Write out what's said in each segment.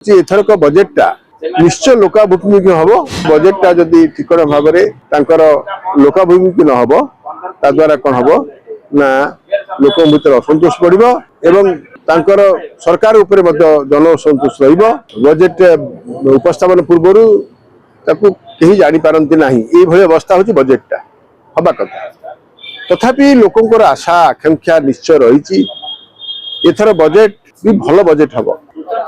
एथरक बजेटा निश्चय लोकाभिमुखी हम बजेटा जदि ठिकण भाव में लोकाभिमुखी न हम द्वारा कौन हम ना लोक भीतर असंतोष बढ़िबो एवं तांकर सरकार उपरे जन असंतोष रहिबो। बजेट उपस्थापन पूर्व ताकू कहीं जानी पारंती नाही ए भली अवस्था होची बजेटटा हबा कथा। तथापि लोकंकर आशा आकांक्षा निश्चय रही एथर बजेट भी भल बजेट हम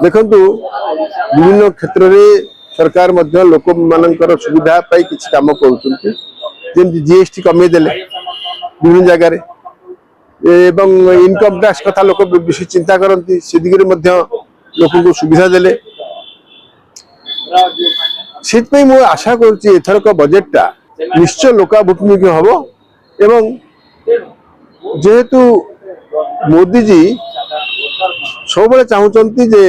देखंतु विभिन्न क्षेत्र में सरकार मध्य लोक मानकर सुविधा पाई किछि काम करूछन्ति जेमति जीएसटी कमे देले विभिन्न जगह एवं इनकम टैक्स कथा लोक विशेष चिंता करती से दिगरे मध्य लोक को सुविधा देले सेतपई मु आशा करूछि एथरक बजेटटा निश्चय लोकाभिमुखी हम एवं जेहेतु मोदी जी सब चाहते जे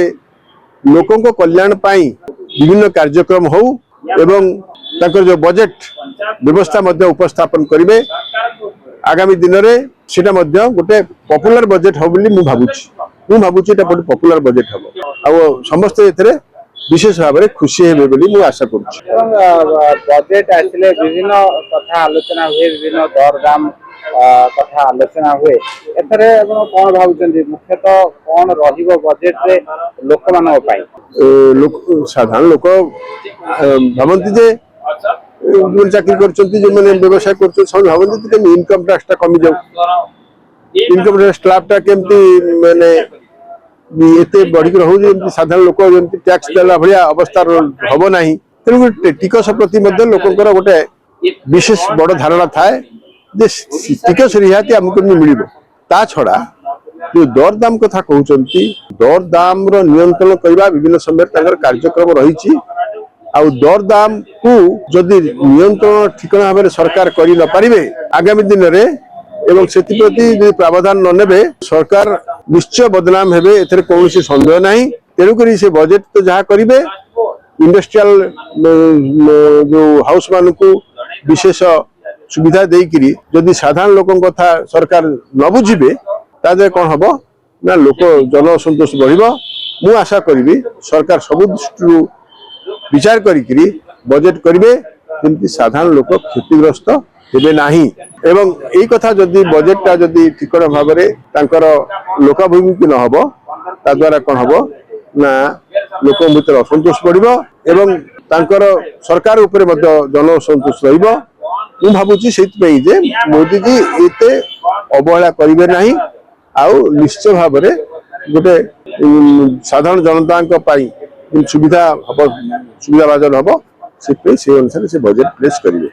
लोकों कल्याण पाई विभिन्न कार्यक्रम हो एवं जो बजेट व्यवस्था मध्य उपस्थापन करेंगे आगामी दिन में सेटा मध्य गोटे पॉपुलर बजेट हो बोली मु भावुची एटा पॉपुलर बजेट हम आ समस्ते एथरे विशेष भाव में खुशी हेबे बोली मु आशा करूची। बजेट आसिले विभिन्न कथा आलोचना हुए विभिन्न दर दाम कथा आलोचना हुए एथरे कौन भावुचंदी मुख्यतः कौन रहिबो बजेट रे लोक मानक पाई साधारण लोक भावती जे चाकरी करछंती जे माने व्यवसाय करछन सब भावती जे इनकम टैक्स टा कमी जाऊ इनकम टैक्स स्लैबटा केमती माने एते बढ़ी रहू जे साधारण लोक जेमती टैक्स देला भलिया अवस्था हबो नाही तेनु टिकस प्रति मध्य लोकंकर गोटे विशेष बड़ धारणा थाए जे टिकस रिहाती हमको मिलिबो। ता छड़ा जो दर दाम कथा कहउचंती दर दाम रो नियंत्रण करबा विभिन्न समय तांगर कार्यक्रम रहिछि आ दर दाम को जदि नियंत्रण ठिकना भाव सरकार करि न पारिबे आगामी दिन रे एवं सेति प्रति जो प्रावधान न नेबे सरकार निश्चय बदनाम हेबे एथरे कोनोसी संदेह नाही। तेनु करी से बजेट तो जहा करिवे इंडस्ट्रियल जो हाउस मान को विशेष सुविधा देकरी जदि साधारण लोक कथा सरकार न बुझिबे तादे कौन हम ना लोक जन असंतोष बढ़िबो। मु आशा करी सरकार सबु दृष्टि विचार करी बजेट करिवे जेमति साधारण लोक क्षतिग्रस्त हेबे नाही एवं एई कथा जदि बजेटटा जदि ठिकण भाव में तांकर लोकाभिमुखी न हम द्वारा कौन हम ना लोक भीतर असंतोष बढ़िबो एवं तांकर सरकार उपरे जन असंतोष रहिबो। मु भावुची सेतपई जे मोदी जी एते अवहेला करिवे नाही आउ निश्चय भाव में गोटे साधारण जनता पाई सुविधा हम सुविधा बाजन हम से अनुसार से बजेट प्लेस करेंगे।